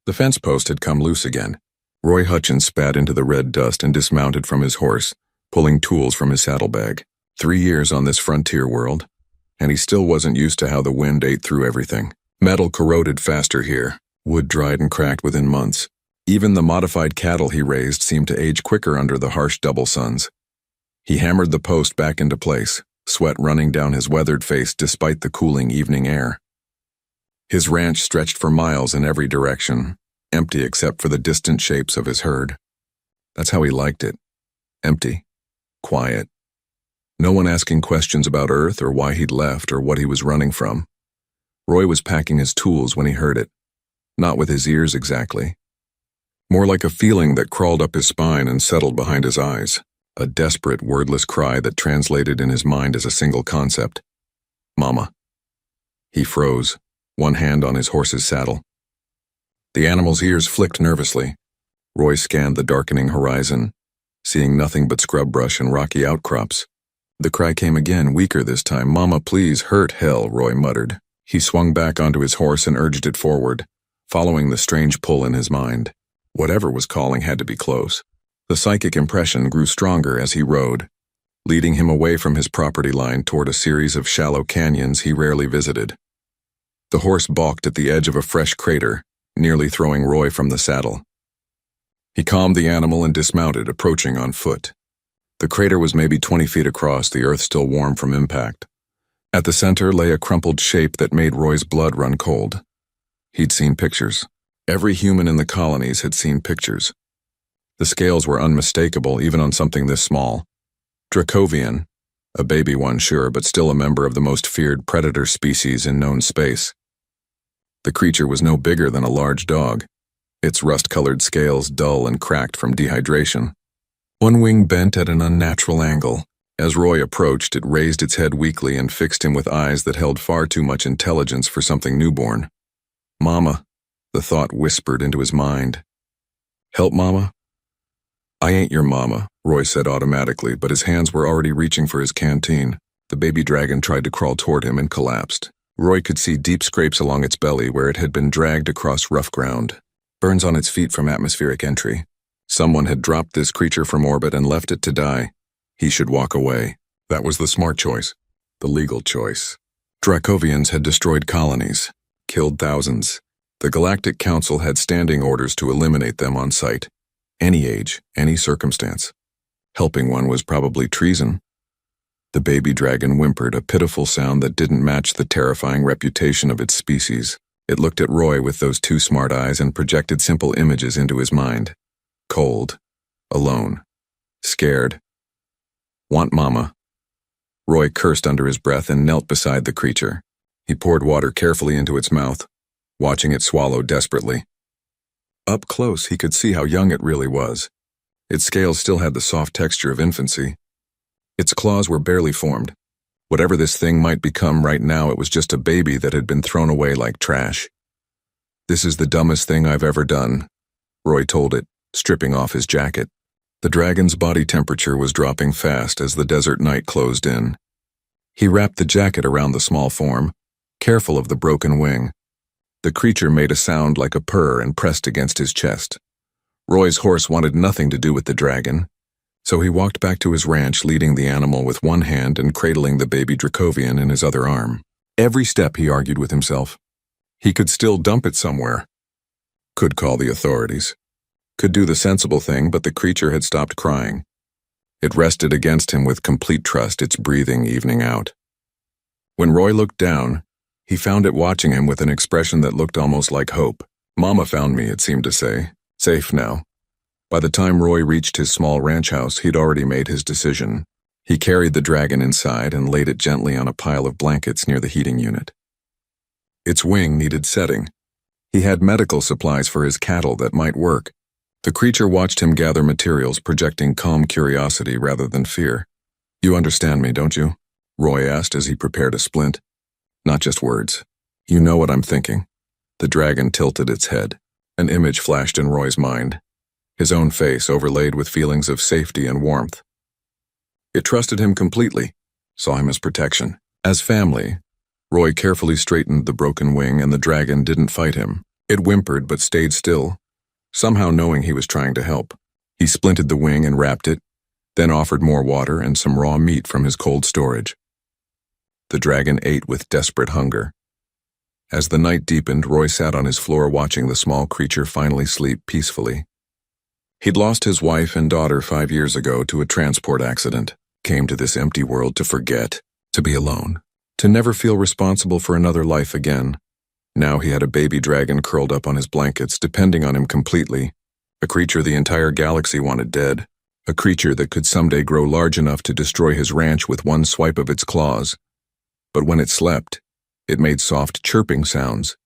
The fence post had come loose again. Roy Hutchins spat into the red dust and dismounted from his horse, pulling tools from his saddlebag. 3 years on this frontier world, and he still wasn't used to how the wind ate through everything. Metal corroded faster here, wood dried and cracked within months. Even the modified cattle he raised seemed to age quicker under the harsh double suns. He hammered the post back into place, sweat running down his weathered face despite the cooling evening air. His ranch stretched for miles in every direction, empty except for the distant shapes of his herd. That's how he liked it. Empty. Quiet. No one asking questions about Earth or why he'd left or what he was running from. Roy was packing his tools when he heard it. Not with his ears exactly. More like a feeling that crawled up his spine and settled behind his eyes. A desperate, wordless cry that translated in his mind as a single concept. Mama. He froze, one hand on his horse's saddle. The animal's ears flicked nervously. Roy scanned the darkening horizon, seeing nothing but scrub brush and rocky outcrops. The cry came again, weaker this time. Mama, please, hurt hell, Roy muttered. He swung back onto his horse and urged it forward, following the strange pull in his mind. Whatever was calling had to be close. The psychic impression grew stronger as he rode, leading him away from his property line toward a series of shallow canyons he rarely visited. The horse balked at the edge of a fresh crater, nearly throwing Roy from the saddle. He calmed the animal and dismounted, approaching on foot. The crater was maybe 20 feet across, the earth still warm from impact. At the center lay a crumpled shape that made Roy's blood run cold. He'd seen pictures. Every human in the colonies had seen pictures. The scales were unmistakable, even on something this small. Dracovian, a baby one sure, but still a member of the most feared predator species in known space. The creature was no bigger than a large dog, its rust-colored scales dull and cracked from dehydration. One wing bent at an unnatural angle. As Roy approached, it raised its head weakly and fixed him with eyes that held far too much intelligence for something newborn. Mama, the thought whispered into his mind. Help, Mama? I ain't your mama, Roy said automatically, but his hands were already reaching for his canteen. The baby dragon tried to crawl toward him and collapsed. Roy could see deep scrapes along its belly where it had been dragged across rough ground. Burns on its feet from atmospheric entry. Someone had dropped this creature from orbit and left it to die. He should walk away. That was the smart choice. The legal choice. Dracovians had destroyed colonies, killed thousands. The Galactic Council had standing orders to eliminate them on sight. Any age, any circumstance. Helping one was probably treason. The baby dragon whimpered, a pitiful sound that didn't match the terrifying reputation of its species. It looked at Roy with those two smart eyes and projected simple images into his mind. Cold. Alone. Scared. Want Mama. Roy cursed under his breath and knelt beside the creature. He poured water carefully into its mouth, watching it swallow desperately. Up close, he could see how young it really was. Its scales still had the soft texture of infancy. Its claws were barely formed. Whatever this thing might become right now, it was just a baby that had been thrown away like trash. This is the dumbest thing I've ever done, Roy told it, stripping off his jacket. The dragon's body temperature was dropping fast as the desert night closed in. He wrapped the jacket around the small form, careful of the broken wing. The creature made a sound like a purr and pressed against his chest. Roy's horse wanted nothing to do with the dragon, so he walked back to his ranch, leading the animal with one hand and cradling the baby Dracovian in his other arm. Every step, he argued with himself. He could still dump it somewhere. Could call the authorities. Could do the sensible thing, but the creature had stopped crying. It rested against him with complete trust, its breathing evening out. When Roy looked down, he found it watching him with an expression that looked almost like hope. Mama found me, it seemed to say. Safe now. By the time Roy reached his small ranch house, he'd already made his decision. He carried the dragon inside and laid it gently on a pile of blankets near the heating unit. Its wing needed setting. He had medical supplies for his cattle that might work. The creature watched him gather materials, projecting calm curiosity rather than fear. You understand me, don't you? Roy asked as he prepared a splint. Not just words. You know what I'm thinking. The dragon tilted its head. An image flashed in Roy's mind. His own face overlaid with feelings of safety and warmth. It trusted him completely, saw him as protection. As family, Roy carefully straightened the broken wing and the dragon didn't fight him. It whimpered but stayed still, somehow knowing he was trying to help. He splinted the wing and wrapped it, then offered more water and some raw meat from his cold storage. The dragon ate with desperate hunger. As the night deepened, Roy sat on his floor watching the small creature finally sleep peacefully. He'd lost his wife and daughter 5 years ago to a transport accident, came to this empty world to forget, to be alone, to never feel responsible for another life again. Now he had a baby dragon curled up on his blankets, depending on him completely, a creature the entire galaxy wanted dead, a creature that could someday grow large enough to destroy his ranch with one swipe of its claws. But when it slept, it made soft chirping sounds.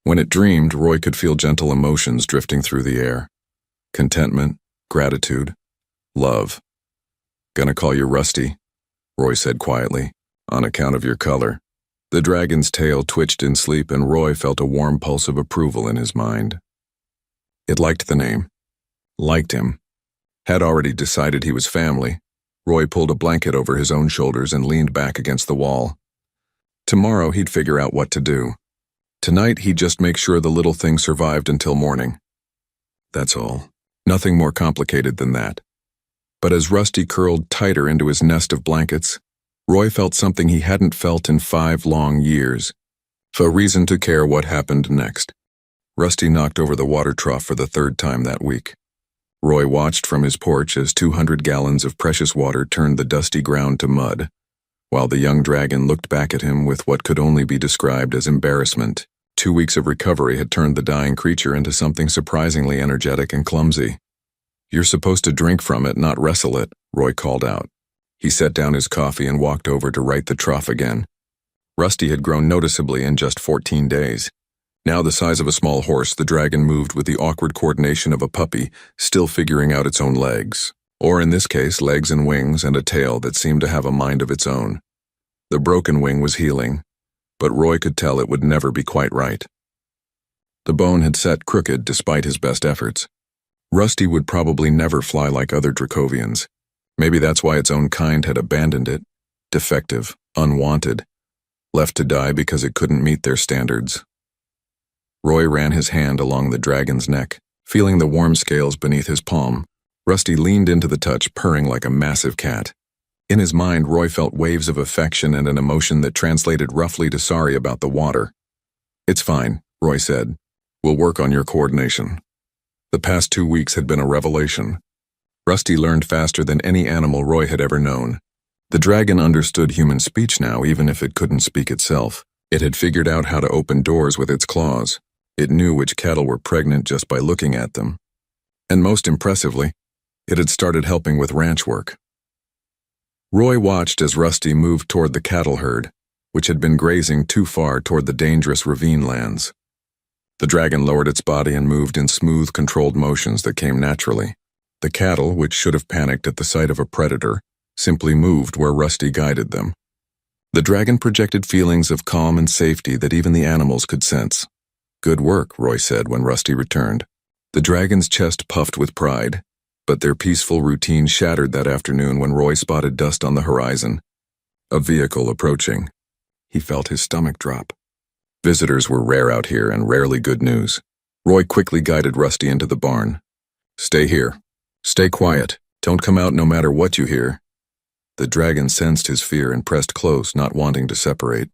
When it dreamed, Roy could feel gentle emotions drifting through the air. Contentment, gratitude, love. "Gonna call you Rusty," Roy said quietly, "on account of your color." The dragon's tail twitched in sleep and Roy felt a warm pulse of approval in his mind. It liked the name, liked him, had already decided he was family. Roy pulled a blanket over his own shoulders and leaned back against the wall. Tomorrow he'd figure out what to do. Tonight he'd just make sure the little thing survived until morning. That's all. Nothing more complicated than that. But as Rusty curled tighter into his nest of blankets, Roy felt something he hadn't felt in 5 long years. A reason to care what happened next. Rusty knocked over the water trough for the 3rd time that week. Roy watched from his porch as 200 gallons of precious water turned the dusty ground to mud, while the young dragon looked back at him with what could only be described as embarrassment. 2 weeks of recovery had turned the dying creature into something surprisingly energetic and clumsy. "You're supposed to drink from it, not wrestle it," Roy called out. He set down his coffee and walked over to right the trough again. Rusty had grown noticeably in just 14 days. Now the size of a small horse, the dragon moved with the awkward coordination of a puppy, still figuring out its own legs. Or in this case, legs and wings and a tail that seemed to have a mind of its own. The broken wing was healing, but Roy could tell it would never be quite right. The bone had set crooked despite his best efforts. Rusty would probably never fly like other Dracovians. Maybe that's why its own kind had abandoned it. Defective, unwanted, left to die because it couldn't meet their standards. Roy ran his hand along the dragon's neck, feeling the warm scales beneath his palm. Rusty leaned into the touch, purring like a massive cat. In his mind, Roy felt waves of affection and an emotion that translated roughly to sorry about the water. "It's fine," Roy said. "We'll work on your coordination." The past 2 weeks had been a revelation. Rusty learned faster than any animal Roy had ever known. The dragon understood human speech now, even if it couldn't speak itself. It had figured out how to open doors with its claws. It knew which cattle were pregnant just by looking at them. And most impressively, it had started helping with ranch work. Roy watched as Rusty moved toward the cattle herd, which had been grazing too far toward the dangerous ravine lands. The dragon lowered its body and moved in smooth, controlled motions that came naturally. The cattle, which should have panicked at the sight of a predator, simply moved where Rusty guided them. The dragon projected feelings of calm and safety that even the animals could sense. "Good work," Roy said when Rusty returned. The dragon's chest puffed with pride, but their peaceful routine shattered that afternoon when Roy spotted dust on the horizon. A vehicle approaching. He felt his stomach drop. Visitors were rare out here and rarely good news. Roy quickly guided Rusty into the barn. "Stay here. Stay quiet. Don't come out no matter what you hear." The dragon sensed his fear and pressed close, not wanting to separate.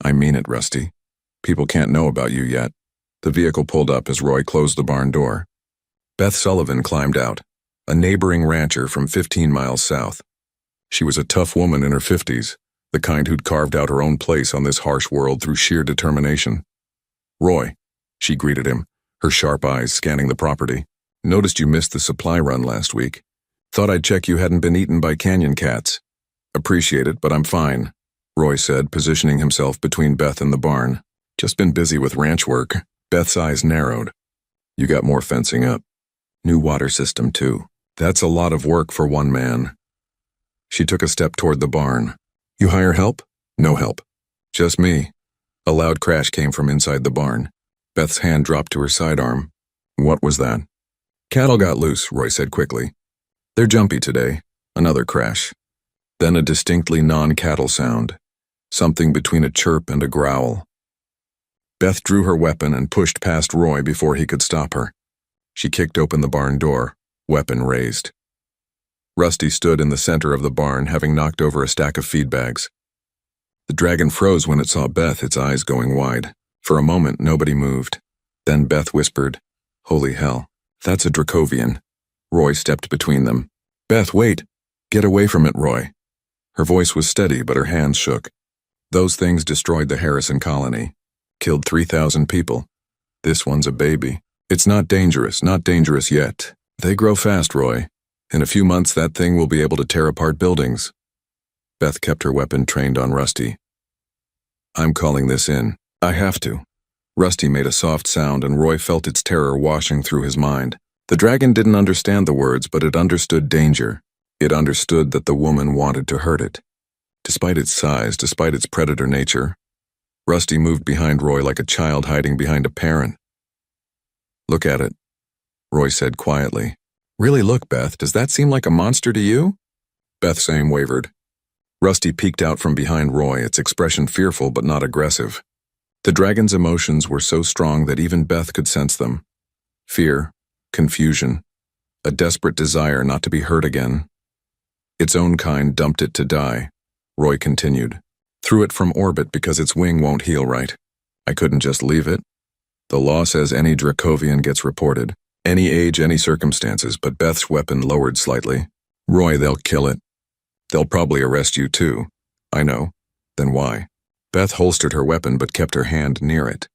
"I mean it, Rusty. People can't know about you yet." The vehicle pulled up as Roy closed the barn door. Beth Sullivan climbed out, a neighboring rancher from 15 miles south. She was a tough woman in her 50s, the kind who'd carved out her own place on this harsh world through sheer determination. "Roy," she greeted him, her sharp eyes scanning the property. "Noticed you missed the supply run last week. Thought I'd check you hadn't been eaten by canyon cats." "Appreciate it, but I'm fine," Roy said, positioning himself between Beth and the barn. "Just been busy with ranch work." Beth's eyes narrowed. "You got more fencing up. New water system, too. That's a lot of work for one man." She took a step toward the barn. "You hire help?" "No help. Just me." A loud crash came from inside the barn. Beth's hand dropped to her sidearm. "What was that?" "Cattle got loose," Roy said quickly. "They're jumpy today." Another crash. Then a distinctly non-cattle sound. Something between a chirp and a growl. Beth drew her weapon and pushed past Roy before he could stop her. She kicked open the barn door, weapon raised. Rusty stood in the center of the barn, having knocked over a stack of feed bags. The dragon froze when it saw Beth, its eyes going wide. For a moment, nobody moved. Then Beth whispered, "Holy hell, that's a Dracovian." Roy stepped between them. "Beth, wait! Get away from it, Roy." Her voice was steady, but her hands shook. "Those things destroyed the Harrison colony. Killed 3,000 people. This one's a baby. It's not dangerous yet. They grow fast, Roy. In a few months, that thing will be able to tear apart buildings." Beth kept her weapon trained on Rusty. "I'm calling this in. I have to." Rusty made a soft sound, and Roy felt its terror washing through his mind. The dragon didn't understand the words, but it understood danger. It understood that the woman wanted to hurt it. Despite its size, despite its predator nature, Rusty moved behind Roy like a child hiding behind a parent. "Look at it," Roy said quietly. "Really look, Beth. Does that seem like a monster to you?" Beth's same wavered. Rusty peeked out from behind Roy, its expression fearful but not aggressive. The dragon's emotions were so strong that even Beth could sense them. Fear, confusion, a desperate desire not to be hurt again. Its own kind dumped it to die. Roy continued. "Threw it from orbit because its wing won't heal right. I couldn't just leave it. The law says any Dracovian gets reported. Any age, any circumstances," but Beth's weapon lowered slightly. "Roy, they'll kill it. They'll probably arrest you too." "I know. Then why?" Beth holstered her weapon but kept her hand near it.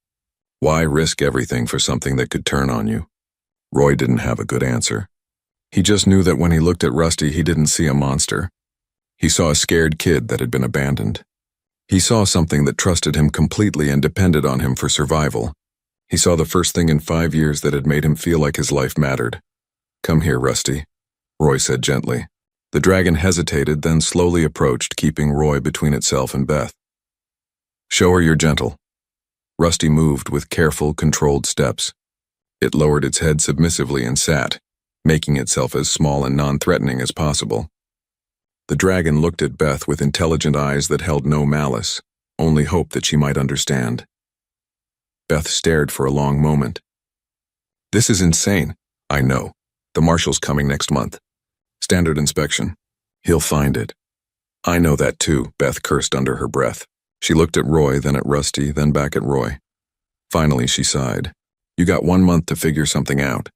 "Why risk everything for something that could turn on you?" Roy didn't have a good answer. He just knew that when he looked at Rusty, he didn't see a monster. He saw a scared kid that had been abandoned. He saw something that trusted him completely and depended on him for survival. He saw the first thing in 5 years that had made him feel like his life mattered. "Come here, Rusty," Roy said gently. The dragon hesitated, then slowly approached, keeping Roy between itself and Beth. "Show her you're gentle." Rusty moved with careful, controlled steps. It lowered its head submissively and sat, making itself as small and non-threatening as possible. The dragon looked at Beth with intelligent eyes that held no malice, only hope that she might understand. Beth stared for a long moment. "This is insane." "I know. The marshal's coming next month. Standard inspection. He'll find it." "I know that too," Beth cursed under her breath. She looked at Roy, then at Rusty, then back at Roy. Finally, she sighed. "You got 1 month to figure something out.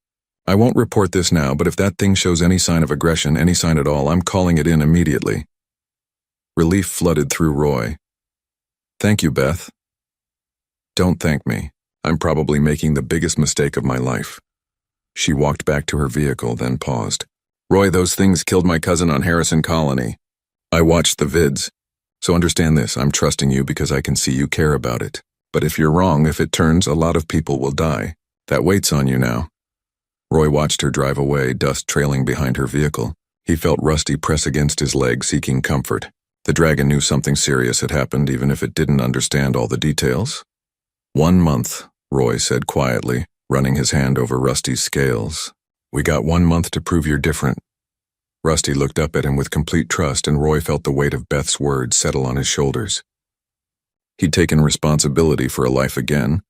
I won't report this now, but if that thing shows any sign of aggression, any sign at all, I'm calling it in immediately." Relief flooded through Roy. "Thank you, Beth." "Don't thank me. I'm probably making the biggest mistake of my life." She walked back to her vehicle, then paused. "Roy, those things killed my cousin on Harrison Colony. I watched the vids. So understand this, I'm trusting you because I can see you care about it. But if you're wrong, if it turns, a lot of people will die. That weight's on you now." Roy watched her drive away, dust trailing behind her vehicle. He felt Rusty press against his leg, seeking comfort. The dragon knew something serious had happened, even if it didn't understand all the details. 1 month, Roy said quietly, running his hand over Rusty's scales. "We got 1 month to prove you're different." Rusty looked up at him with complete trust, and Roy felt the weight of Beth's words settle on his shoulders. He'd taken responsibility for a life again,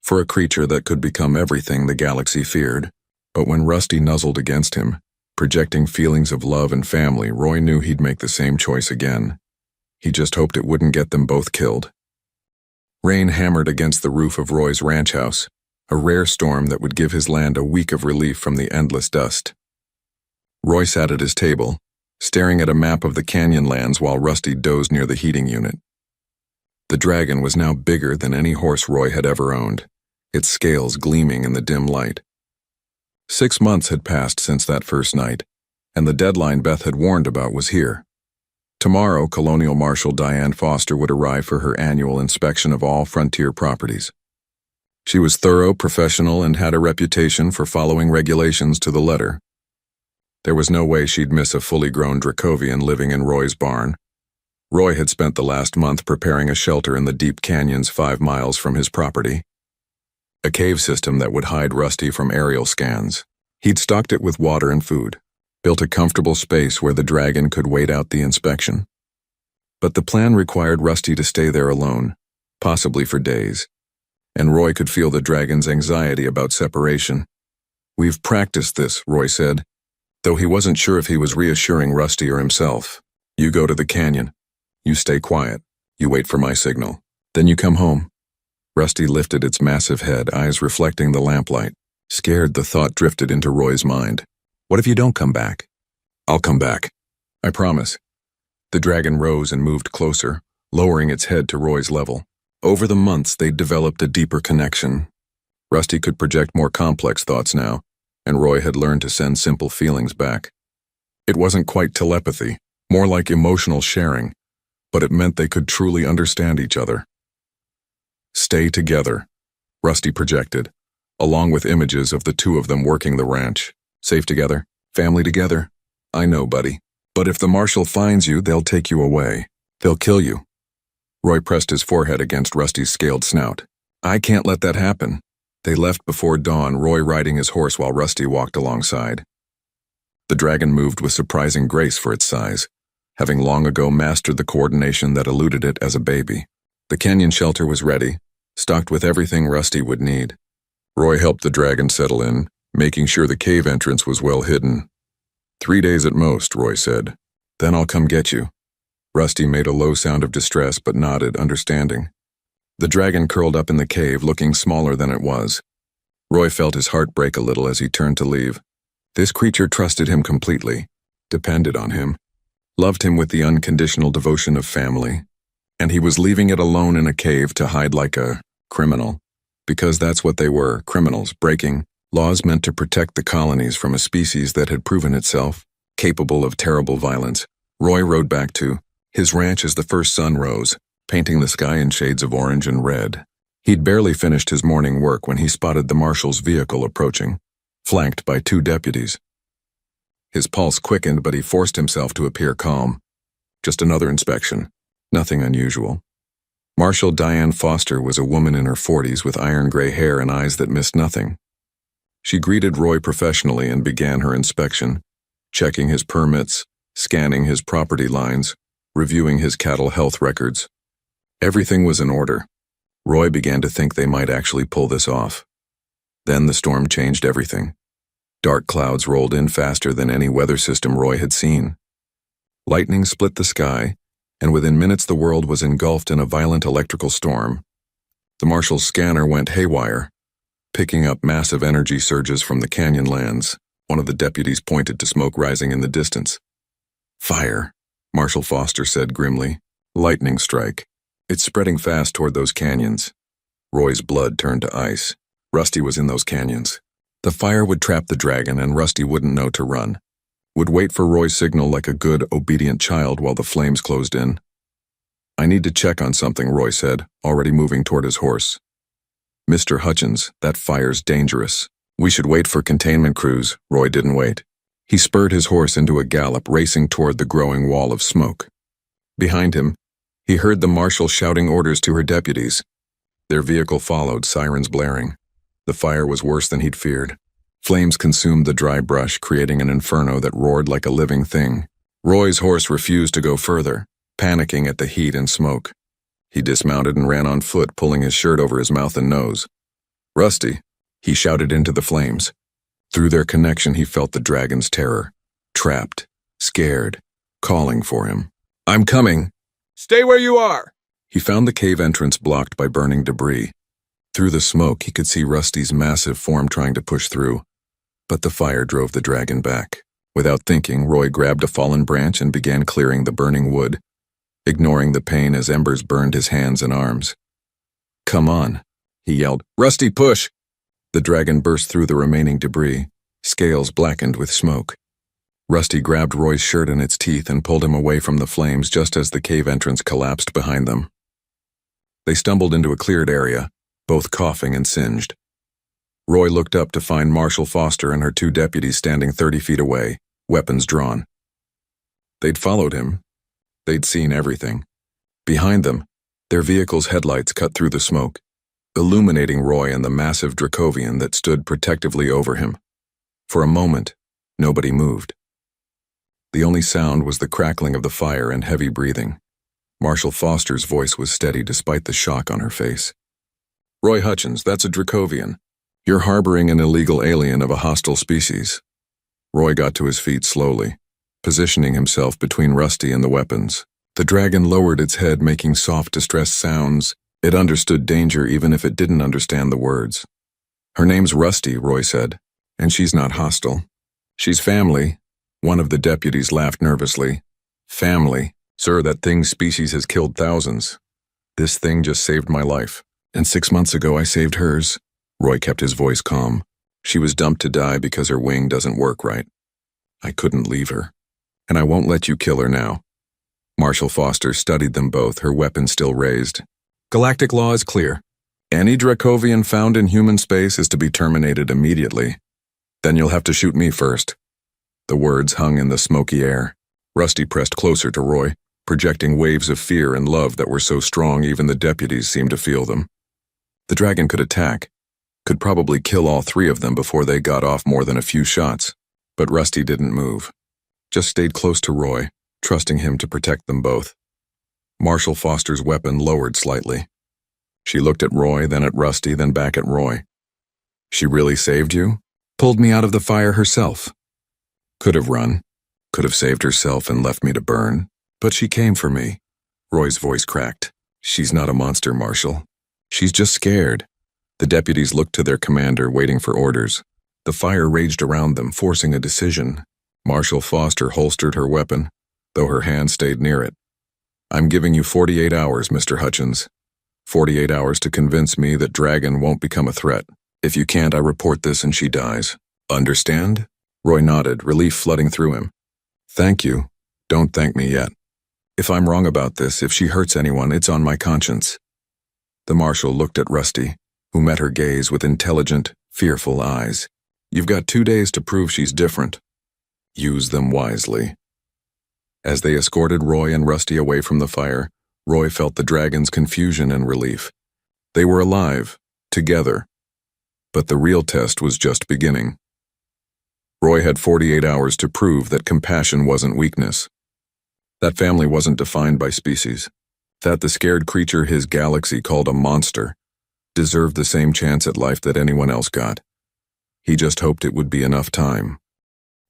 for a creature that could become everything the galaxy feared. But when Rusty nuzzled against him, projecting feelings of love and family, Roy knew he'd make the same choice again. He just hoped it wouldn't get them both killed. Rain hammered against the roof of Roy's ranch house, a rare storm that would give his land a week of relief from the endless dust. Roy sat at his table, staring at a map of the canyon lands while Rusty dozed near the heating unit. The dragon was now bigger than any horse Roy had ever owned, its scales gleaming in the dim light. 6 months had passed since that first night, and the deadline Beth had warned about was here. Tomorrow, Colonial Marshal Diane Foster would arrive for her annual inspection of all frontier properties. She was thorough, professional, and had a reputation for following regulations to the letter. There was no way she'd miss a fully grown Dracovian living in Roy's barn. Roy had spent the last month preparing a shelter in the deep canyons 5 miles from his property. A cave system that would hide Rusty from aerial scans. He'd stocked it with water and food, built a comfortable space where the dragon could wait out the inspection. But the plan required Rusty to stay there alone, possibly for days. and Roy could feel the dragon's anxiety about separation. "We've practiced this," Roy said, though he wasn't sure if he was reassuring Rusty or himself. "You go to the canyon. You stay quiet. You wait for my signal. Then you come home." Rusty lifted its massive head, eyes reflecting the lamplight. Scared, the thought drifted into Roy's mind. "What if you don't come back?" "I'll come back. I promise." The dragon rose and moved closer, lowering its head to Roy's level. Over the months, they'd developed a deeper connection. Rusty could project more complex thoughts now, and Roy had learned to send simple feelings back. It wasn't quite telepathy, more like emotional sharing, but it meant they could truly understand each other. "Stay together," Rusty projected, along with images of the two of them working the ranch. "Safe together, family together. I know, buddy. But if the marshal finds you, they'll take you away. They'll kill you." Roy pressed his forehead against Rusty's scaled snout. "I can't let that happen." They left before dawn, Roy riding his horse while Rusty walked alongside. The dragon moved with surprising grace for its size, having long ago mastered the coordination that eluded it as a baby. The canyon shelter was ready, stocked with everything Rusty would need. Roy helped the dragon settle in, making sure the cave entrance was well hidden. 3 days at most, Roy said. "Then I'll come get you." Rusty made a low sound of distress but nodded, understanding. The dragon curled up in the cave, looking smaller than it was. Roy felt his heart break a little as he turned to leave. This creature trusted him completely, depended on him, loved him with the unconditional devotion of family, and he was leaving it alone in a cave to hide like a criminal. Because that's what they were, criminals, breaking laws meant to protect the colonies from a species that had proven itself capable of terrible violence. Roy rode back to his ranch as the first sun rose, painting the sky in shades of orange and red. He'd barely finished his morning work when he spotted the marshal's vehicle approaching, flanked by 2 deputies. His pulse quickened, but he forced himself to appear calm. Just another inspection, nothing unusual. Marshal Diane Foster was a woman in her 40s with iron-gray hair and eyes that missed nothing. She greeted Roy professionally and began her inspection, checking his permits, scanning his property lines, reviewing his cattle health records. Everything was in order. Roy began to think they might actually pull this off. Then the storm changed everything. Dark clouds rolled in faster than any weather system Roy had seen. Lightning split the sky, and within minutes the world was engulfed in a violent electrical storm. The marshal's scanner went haywire, picking up massive energy surges from the canyon lands. One of the deputies pointed to smoke rising in the distance. "Fire," Marshal Foster said grimly. "Lightning strike. It's spreading fast toward those canyons." Roy's blood turned to ice. Rusty was in those canyons. The fire would trap the dragon, and Rusty wouldn't know to run. Would wait for Roy's signal like a good, obedient child while the flames closed in. "I need to check on something," Roy said, already moving toward his horse. "Mr. Hutchins, that fire's dangerous. We should wait for containment crews." Roy didn't wait. He spurred his horse into a gallop, racing toward the growing wall of smoke. Behind him, he heard the marshal shouting orders to her deputies. Their vehicle followed, sirens blaring. The fire was worse than he'd feared. Flames consumed the dry brush, creating an inferno that roared like a living thing. Roy's horse refused to go further, panicking at the heat and smoke. He dismounted and ran on foot, pulling his shirt over his mouth and nose. "Rusty," he shouted into the flames. Through their connection, he felt the dragon's terror. Trapped, scared, calling for him. "I'm coming." "Stay where you are." He found the cave entrance blocked by burning debris. Through the smoke, he could see Rusty's massive form trying to push through, but the fire drove the dragon back. Without thinking, Roy grabbed a fallen branch and began clearing the burning wood, ignoring the pain as embers burned his hands and arms. "Come on," he yelled. "Rusty, push!" The dragon burst through the remaining debris, scales blackened with smoke. Rusty grabbed Roy's shirt in its teeth and pulled him away from the flames just as the cave entrance collapsed behind them. They stumbled into a cleared area, both coughing and singed. Roy looked up to find Marshal Foster and her 2 deputies standing 30 feet away, weapons drawn. They'd followed him. They'd seen everything. Behind them, their vehicle's headlights cut through the smoke, illuminating Roy and the massive Dracovian that stood protectively over him. For a moment, nobody moved. The only sound was the crackling of the fire and heavy breathing. Marshal Foster's voice was steady despite the shock on her face. Roy Hutchins, that's a Dracovian. You're harboring an illegal alien of a hostile species. Roy got to his feet slowly, positioning himself between Rusty and the weapons. The dragon lowered its head, making soft, distressed sounds. It understood danger even if it didn't understand the words. Her name's Rusty, Roy said, and she's not hostile. She's family. One of the deputies laughed nervously. Family? Sir, that thing's species has killed thousands. This thing just saved my life. And 6 months ago I saved hers. Roy kept his voice calm. She was dumped to die because her wing doesn't work right. I couldn't leave her. And I won't let you kill her now. Marshal Foster studied them both, her weapon still raised. Galactic law is clear. Any Dracovian found in human space is to be terminated immediately. Then you'll have to shoot me first. The words hung in the smoky air. Rusty pressed closer to Roy, projecting waves of fear and love that were so strong even the deputies seemed to feel them. The dragon could attack, could probably kill all three of them before they got off more than a few shots, but Rusty didn't move. Just stayed close to Roy, trusting him to protect them both. Marshal Foster's weapon lowered slightly. She looked at Roy, then at Rusty, then back at Roy. She really saved you? Pulled me out of the fire herself. Could have run, could have saved herself and left me to burn, but she came for me. Roy's voice cracked. She's not a monster, Marshal. She's just scared. The deputies looked to their commander, waiting for orders. The fire raged around them, forcing a decision. Marshal Foster holstered her weapon, though her hand stayed near it. I'm giving you 48 hours, Mr. Hutchins. 48 hours to convince me that Dragon won't become a threat. If you can't, I report this and she dies. Understand? Roy nodded, relief flooding through him. Thank you. Don't thank me yet. If I'm wrong about this, if she hurts anyone, it's on my conscience. The Marshal looked at Rusty, who met her gaze with intelligent, fearful eyes. You've got 2 days to prove she's different. Use them wisely. As they escorted Roy and Rusty away from the fire, Roy felt the dragon's confusion and relief. They were alive, together. But the real test was just beginning. Roy had 48 hours to prove that compassion wasn't weakness. That family wasn't defined by species. That the scared creature his galaxy called a monster deserved the same chance at life that anyone else got. He just hoped it would be enough time.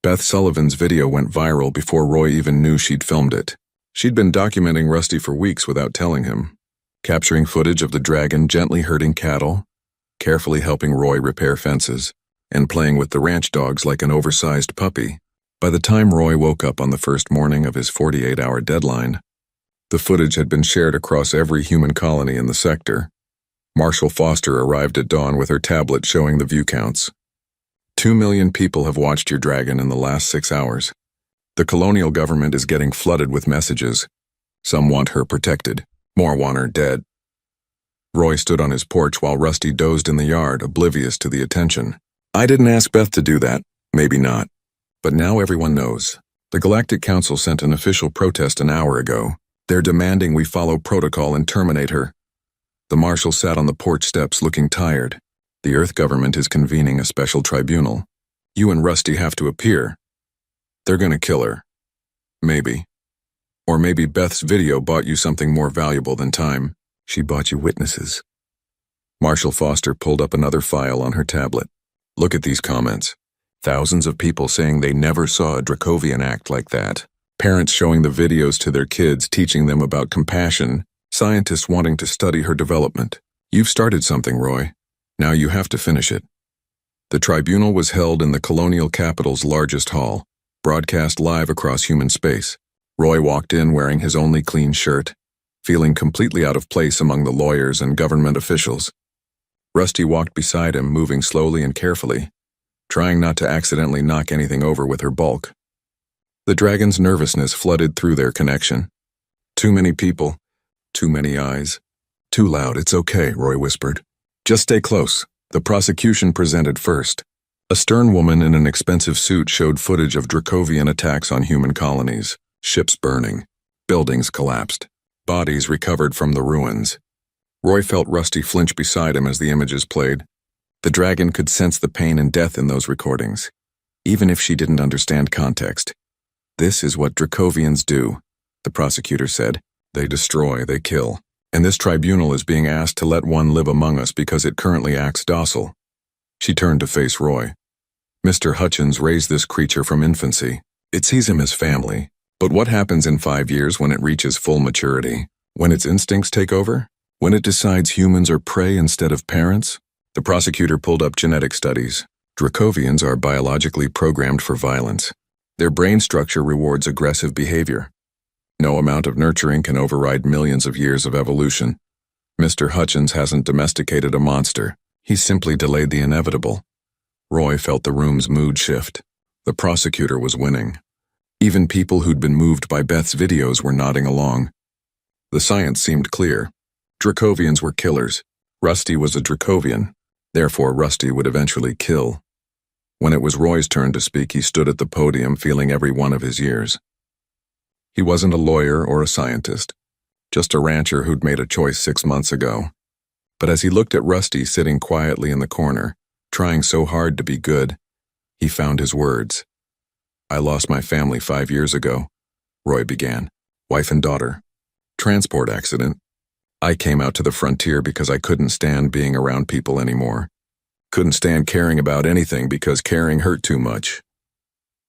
Beth Sullivan's video went viral before Roy even knew she'd filmed it. She'd been documenting Rusty for weeks without telling him, capturing footage of the dragon gently herding cattle, carefully helping Roy repair fences, and playing with the ranch dogs like an oversized puppy. By the time Roy woke up on the first morning of his 48-hour deadline, the footage had been shared across every human colony in the sector. Marshal Foster arrived at dawn with her tablet showing the view counts. 2 million people have watched your dragon in the last 6 hours. The colonial government is getting flooded with messages. Some want her protected, more want her dead. Roy stood on his porch while Rusty dozed in the yard, oblivious to the attention. I didn't ask Beth to do that. Maybe not. But now everyone knows. The Galactic Council sent an official protest an hour ago. They're demanding we follow protocol and terminate her. The Marshal sat on the porch steps looking tired. The Earth government is convening a special tribunal. You and Rusty have to appear. They're gonna kill her. Maybe. Or maybe Beth's video bought you something more valuable than time. She bought you witnesses. Marshal Foster pulled up another file on her tablet. Look at these comments. Thousands of people saying they never saw a Dracovian act like that. Parents showing the videos to their kids, teaching them about compassion. Scientists wanting to study her development. You've started something, Roy. Now you have to finish it. The tribunal was held in the colonial capital's largest hall, broadcast live across human space. Roy walked in wearing his only clean shirt, feeling completely out of place among the lawyers and government officials. Rusty walked beside him, moving slowly and carefully, trying not to accidentally knock anything over with her bulk. The dragon's nervousness flooded through their connection. Too many people, too many eyes. Too loud, it's okay, Roy whispered. Just stay close. The prosecution presented first. A stern woman in an expensive suit showed footage of Dracovian attacks on human colonies, ships burning, buildings collapsed, bodies recovered from the ruins. Roy felt Rusty flinch beside him as the images played. The dragon could sense the pain and death in those recordings, even if she didn't understand context. This is what Dracovians do, the prosecutor said. They destroy, they kill. And this tribunal is being asked to let one live among us because it currently acts docile. She turned to face Roy. Mr. Hutchins raised this creature from infancy. It sees him as family. But what happens in 5 years when it reaches full maturity? When its instincts take over? When it decides humans are prey instead of parents? The prosecutor pulled up genetic studies. Dracovians are biologically programmed for violence. Their brain structure rewards aggressive behavior. No amount of nurturing can override millions of years of evolution. Mr. Hutchins hasn't domesticated a monster. He's simply delayed the inevitable. Roy felt the room's mood shift. The prosecutor was winning. Even people who'd been moved by Beth's videos were nodding along. The science seemed clear. Dracovians were killers. Rusty was a Dracovian. Therefore, Rusty would eventually kill. When it was Roy's turn to speak, he stood at the podium feeling every one of his years. He wasn't a lawyer or a scientist, just a rancher who'd made a choice 6 months ago. But as he looked at Rusty sitting quietly in the corner, trying so hard to be good, he found his words. "I lost my family 5 years ago," Roy began. "Wife and daughter. Transport accident. I came out to the frontier because I couldn't stand being around people anymore. Couldn't stand caring about anything because caring hurt too much."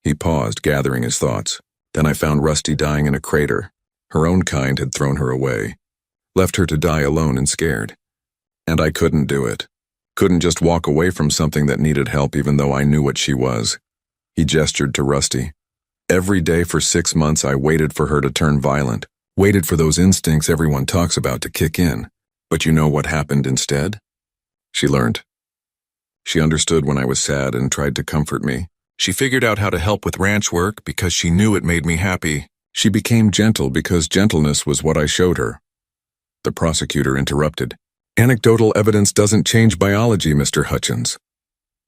He paused, gathering his thoughts. "Then I found Rusty dying in a crater. Her own kind had thrown her away, left her to die alone and scared. And I couldn't do it. Couldn't just walk away from something that needed help even though I knew what she was." He gestured to Rusty. "Every day for 6 months I waited for her to turn violent. Waited for those instincts everyone talks about to kick in. But you know what happened instead?" She learned. She understood when I was sad and tried to comfort me. She figured out how to help with ranch work because she knew it made me happy. She became gentle because gentleness was what I showed her. The prosecutor interrupted. "Anecdotal evidence doesn't change biology, Mr. Hutchins."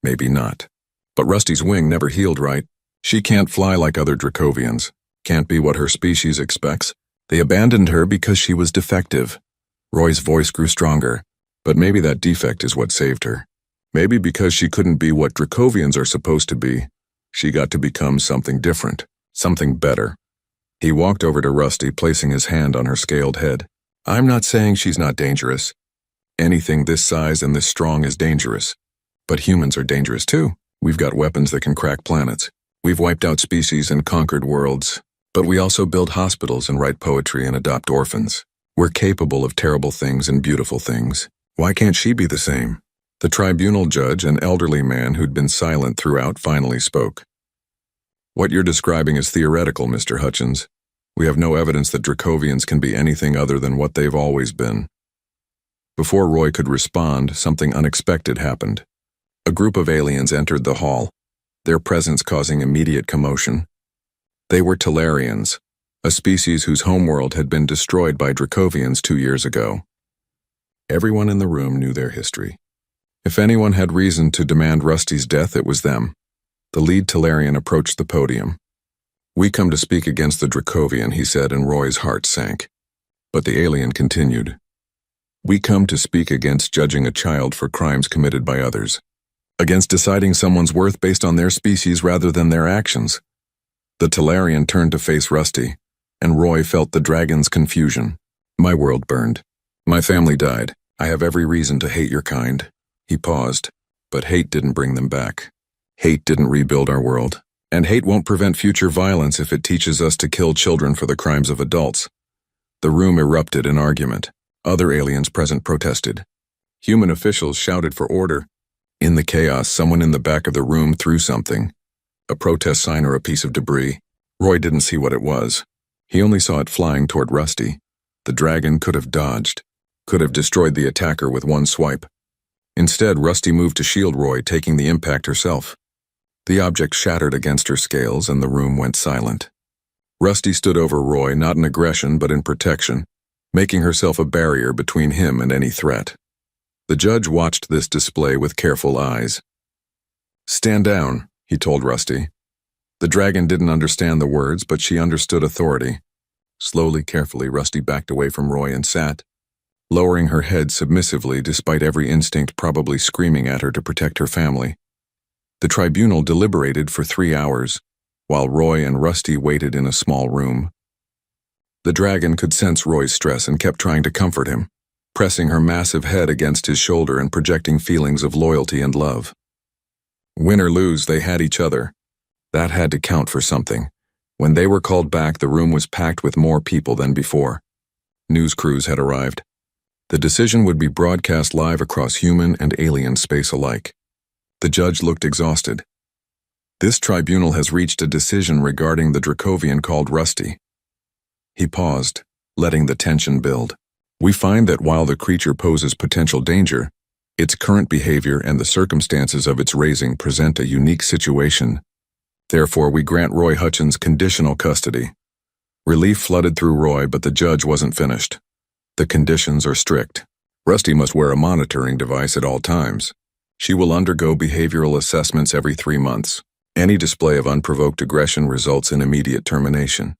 "Maybe not. But Rusty's wing never healed right. She can't fly like other Dracovians. Can't be what her species expects. They abandoned her because she was defective." Roy's voice grew stronger. "But maybe that defect is what saved her. Maybe because she couldn't be what Dracovians are supposed to be, she got to become something different, something better." He walked over to Rusty, placing his hand on her scaled head. "I'm not saying she's not dangerous. Anything this size and this strong is dangerous. But humans are dangerous too. We've got weapons that can crack planets. We've wiped out species and conquered worlds. But we also build hospitals and write poetry and adopt orphans. We're capable of terrible things and beautiful things. Why can't she be the same?" The tribunal judge, an elderly man who'd been silent throughout, finally spoke. "What you're describing is theoretical, Mr. Hutchins. We have no evidence that Dracovians can be anything other than what they've always been." Before Roy could respond, something unexpected happened. A group of aliens entered the hall, their presence causing immediate commotion. They were Talarians, a species whose homeworld had been destroyed by Dracovians 2 years ago. Everyone in the room knew their history. If anyone had reason to demand Rusty's death, it was them. The lead Talarian approached the podium. "We come to speak against the Dracovian," he said, and Roy's heart sank. But the alien continued. "We come to speak against judging a child for crimes committed by others. Against deciding someone's worth based on their species rather than their actions." The Talarian turned to face Rusty, and Roy felt the dragon's confusion. "My world burned. My family died. I have every reason to hate your kind." He paused, but hate didn't bring them back. Hate didn't rebuild our world, and hate won't prevent future violence if it teaches us to kill children for the crimes of adults. The room erupted in argument. Other aliens present protested. Human officials shouted for order. In the chaos, someone in the back of the room threw something. A protest sign or a piece of debris. Roy didn't see what it was. He only saw it flying toward Rusty. The dragon could have dodged, could have destroyed the attacker with one swipe. Instead, Rusty moved to shield Roy, taking the impact herself. The object shattered against her scales, and the room went silent. Rusty stood over Roy, not in aggression but in protection, making herself a barrier between him and any threat. The judge watched this display with careful eyes. "Stand down," he told Rusty. The dragon didn't understand the words, but she understood authority. Slowly, carefully, Rusty backed away from Roy and sat, lowering her head submissively despite every instinct probably screaming at her to protect her family. The tribunal deliberated for 3 hours, while Roy and Rusty waited in a small room. The dragon could sense Roy's stress and kept trying to comfort him, pressing her massive head against his shoulder and projecting feelings of loyalty and love. Win or lose, they had each other. That had to count for something. When they were called back, the room was packed with more people than before. News crews had arrived. The decision would be broadcast live across human and alien space alike. The judge looked exhausted. This tribunal has reached a decision regarding the Dracovian called Rusty. He paused, letting the tension build. We find that while the creature poses potential danger, its current behavior and the circumstances of its raising present a unique situation. Therefore, we grant Roy Hutchins conditional custody. Relief flooded through Roy, but the judge wasn't finished. The conditions are strict. Rusty must wear a monitoring device at all times. She will undergo behavioral assessments every 3 months. Any display of unprovoked aggression results in immediate termination.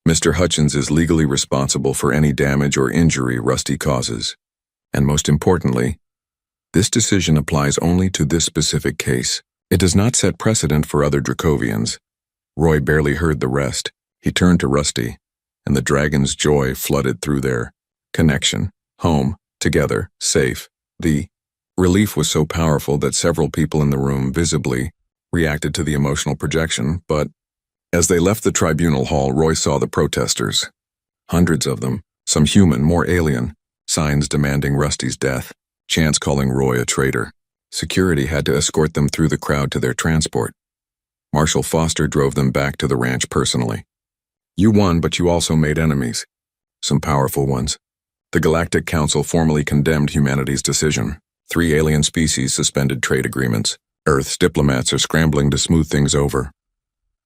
Mr. Hutchins is legally responsible for any damage or injury Rusty causes. And most importantly, this decision applies only to this specific case. It does not set precedent for other Dracovians. Roy barely heard the rest. He turned to Rusty, and the dragon's joy flooded through their connection. Home, together, safe. The relief was so powerful that several people in the room visibly reacted to the emotional projection, but as they left the tribunal hall, Roy saw the protesters. Hundreds of them, some human, more alien, signs demanding Rusty's death, chants calling Roy a traitor. Security had to escort them through the crowd to their transport. Marshal Foster drove them back to the ranch personally. You won, but you also made enemies. Some powerful ones. The Galactic Council formally condemned humanity's decision. 3 alien species suspended trade agreements. Earth's diplomats are scrambling to smooth things over.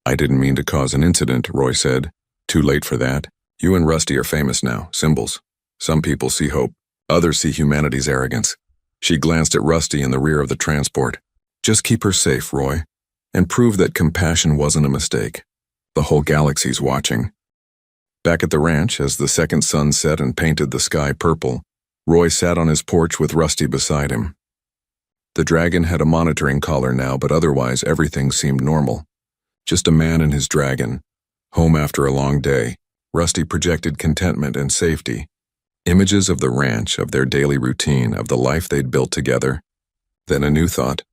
I didn't mean to cause an incident, Roy said. Too late for that. You and Rusty are famous now, symbols. Some people see hope. Others see humanity's arrogance. She glanced at Rusty in the rear of the transport. Just keep her safe, Roy, and prove that compassion wasn't a mistake. The whole galaxy's watching. Back at the ranch, as the second sun set and painted the sky purple, Roy sat on his porch with Rusty beside him. The dragon had a monitoring collar now, but otherwise everything seemed normal. Just a man and his dragon. Home after a long day. Rusty projected contentment and safety. Images of the ranch, of their daily routine, of the life they'd built together. Then a new thought,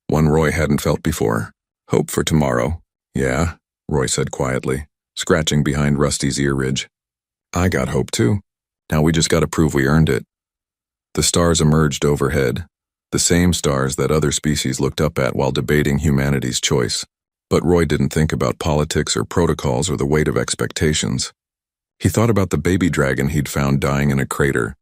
one Roy hadn't felt before. Hope for tomorrow. Yeah, Roy said quietly, scratching behind Rusty's ear ridge. I got hope too. Now we just gotta prove we earned it. The stars emerged overhead, the same stars that other species looked up at while debating humanity's choice. But Roy didn't think about politics or protocols or the weight of expectations. He thought about the baby dragon he'd found dying in a crater,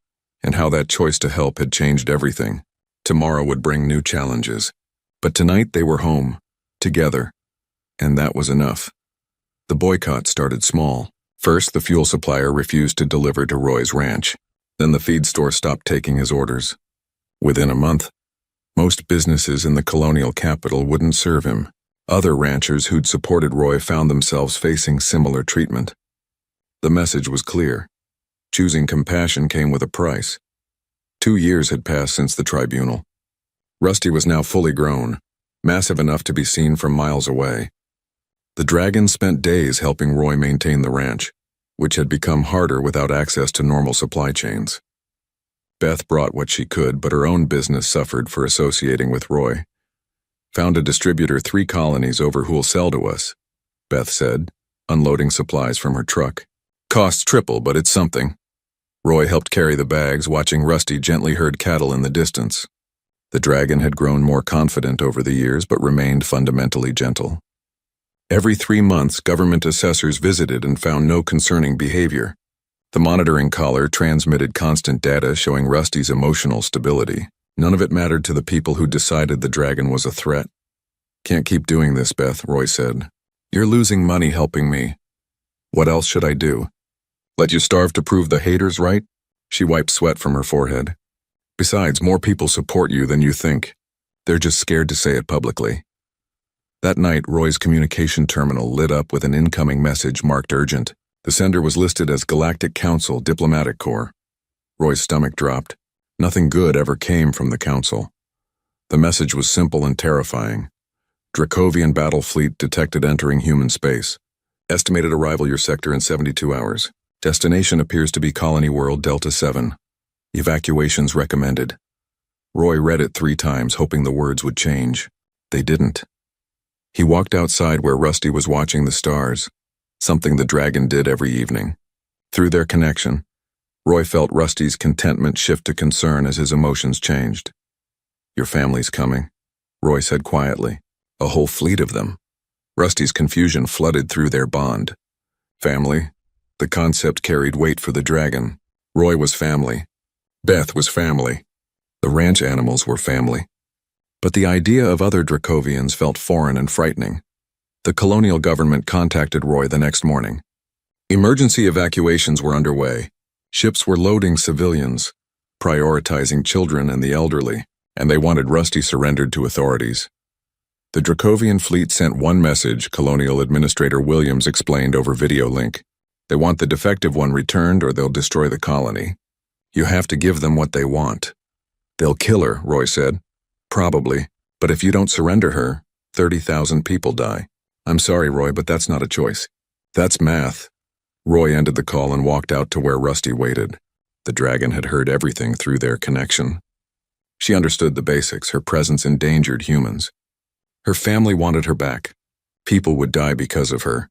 and how that choice to help had changed everything. Tomorrow would bring new challenges. But tonight they were home, together, and that was enough. The boycott started small. First, the fuel supplier refused to deliver to Roy's ranch. Then the feed store stopped taking his orders. Within a month, most businesses in the colonial capital wouldn't serve him. Other ranchers who'd supported Roy found themselves facing similar treatment. The message was clear. Choosing compassion came with a price. 2 years had passed since the tribunal. Rusty was now fully grown, massive enough to be seen from miles away. The dragon spent days helping Roy maintain the ranch, which had become harder without access to normal supply chains. Beth brought what she could, but her own business suffered for associating with Roy. Found a distributor 3 colonies over who'll sell to us, Beth said, unloading supplies from her truck. Costs triple, but it's something. Roy helped carry the bags, watching Rusty gently herd cattle in the distance. The dragon had grown more confident over the years, but remained fundamentally gentle. Every 3 months, government assessors visited and found no concerning behavior. The monitoring collar transmitted constant data showing Rusty's emotional stability. None of it mattered to the people who decided the dragon was a threat. Can't keep doing this, Beth, Roy said. You're losing money helping me. What else should I do? Let you starve to prove the haters right? She wiped sweat from her forehead. Besides, more people support you than you think. They're just scared to say it publicly. That night, Roy's communication terminal lit up with an incoming message marked urgent. The sender was listed as Galactic Council Diplomatic Corps. Roy's stomach dropped. Nothing good ever came from the council. The message was simple and terrifying. Dracovian battle fleet detected entering human space. Estimated arrival your sector in 72 hours. Destination appears to be Colony World Delta 7. Evacuations recommended. Roy read it 3 times, hoping the words would change. They didn't. He walked outside where Rusty was watching the stars, something the dragon did every evening. Through their connection, Roy felt Rusty's contentment shift to concern as his emotions changed. "Your family's coming," Roy said quietly. "A whole fleet of them." Rusty's confusion flooded through their bond. Family? The concept carried weight for the dragon. Roy was family. Beth was family. The ranch animals were family. But the idea of other Dracovians felt foreign and frightening. The colonial government contacted Roy the next morning. Emergency evacuations were underway. Ships were loading civilians, prioritizing children and the elderly, and they wanted Rusty surrendered to authorities. The Dracovian fleet sent one message, Colonial Administrator Williams explained over video link. They want the defective one returned or they'll destroy the colony. You have to give them what they want. They'll kill her, Roy said. Probably, but if you don't surrender her, 30,000 people die. I'm sorry, Roy, but that's not a choice. That's math. Roy ended the call and walked out to where Rusty waited. The dragon had heard everything through their connection. She understood the basics. Her presence endangered humans. Her family wanted her back. People would die because of her.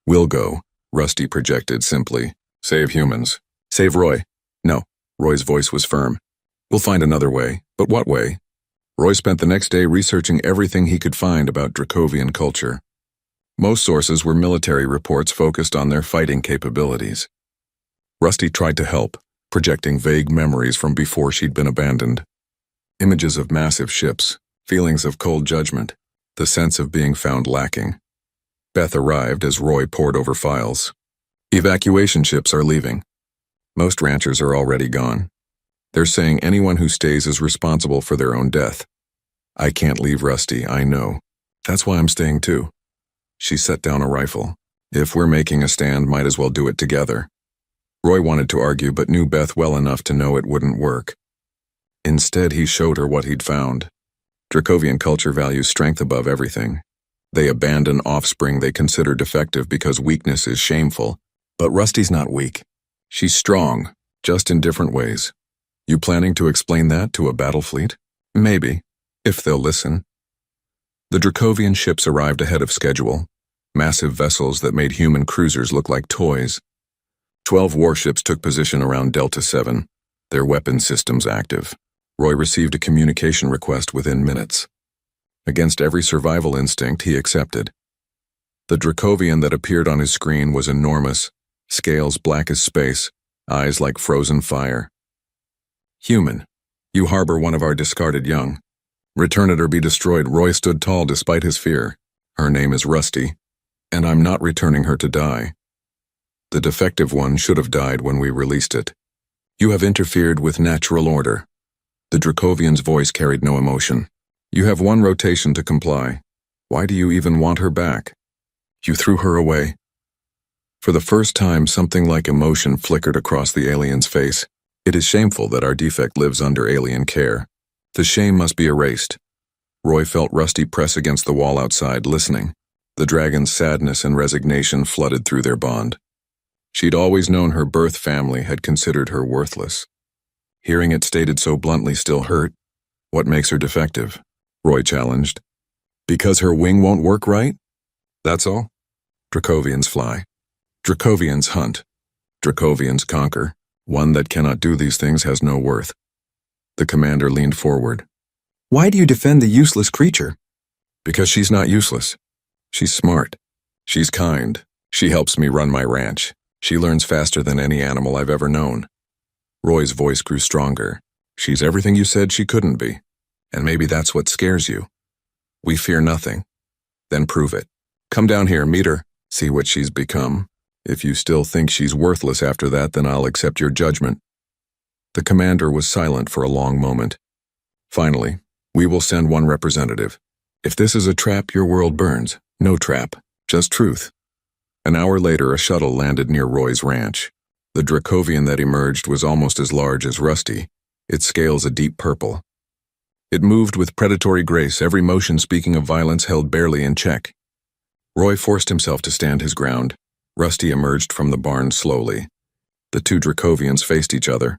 We'll go, Rusty projected simply. Save humans. Save Roy. No, Roy's voice was firm. We'll find another way. But what way? Roy spent the next day researching everything he could find about Dracovian culture. Most sources were military reports focused on their fighting capabilities. Rusty tried to help, projecting vague memories from before she'd been abandoned. Images of massive ships, feelings of cold judgment, the sense of being found lacking. Beth arrived as Roy pored over files. Evacuation ships are leaving. Most ranchers are already gone. They're saying anyone who stays is responsible for their own death. I can't leave Rusty, I know. That's why I'm staying too. She set down a rifle. If we're making a stand, might as well do it together. Roy wanted to argue but knew Beth well enough to know it wouldn't work. Instead, he showed her what he'd found. Dracovian culture values strength above everything. They abandon offspring they consider defective because weakness is shameful. But Rusty's not weak. She's strong, just in different ways. You planning to explain that to a battle fleet? Maybe, if they'll listen. The Dracovian ships arrived ahead of schedule, massive vessels that made human cruisers look like toys. 12 warships took position around Delta 7, their weapon systems active. Roy received a communication request within minutes. Against every survival instinct, he accepted. The Dracovian that appeared on his screen was enormous, scales black as space, eyes like frozen fire. Human, you harbor one of our discarded young. Return it or be destroyed. Roy stood tall despite his fear. Her name is Rusty, and I'm not returning her to die. The defective one should have died when we released it. You have interfered with natural order. The Dracovian's voice carried no emotion. You have 1 rotation to comply. Why do you even want her back? You threw her away. For the first time, something like emotion flickered across the alien's face. It is shameful that our defect lives under alien care. The shame must be erased. Roy felt Rusty press against the wall outside, listening. The dragon's sadness and resignation flooded through their bond. She'd always known her birth family had considered her worthless. Hearing it stated so bluntly still hurt. What makes her defective? Roy challenged. Because her wing won't work right? That's all? Dracovians fly. Dracovians hunt. Dracovians conquer. One that cannot do these things has no worth. The commander leaned forward. Why do you defend the useless creature? Because she's not useless. She's smart. She's kind. She helps me run my ranch. She learns faster than any animal I've ever known. Roy's voice grew stronger. She's everything you said she couldn't be. And maybe that's what scares you. We fear nothing. Then prove it. Come down here, meet her, see what she's become. If you still think she's worthless after that, then I'll accept your judgment. The commander was silent for a long moment. Finally, we will send 1 representative. If this is a trap, your world burns. No trap, just truth. An hour later, a shuttle landed near Roy's ranch. The Dracovian that emerged was almost as large as Rusty, its scales a deep purple. It moved with predatory grace, every motion speaking of violence held barely in check. Roy forced himself to stand his ground. Rusty emerged from the barn slowly. The two Dracovians faced each other,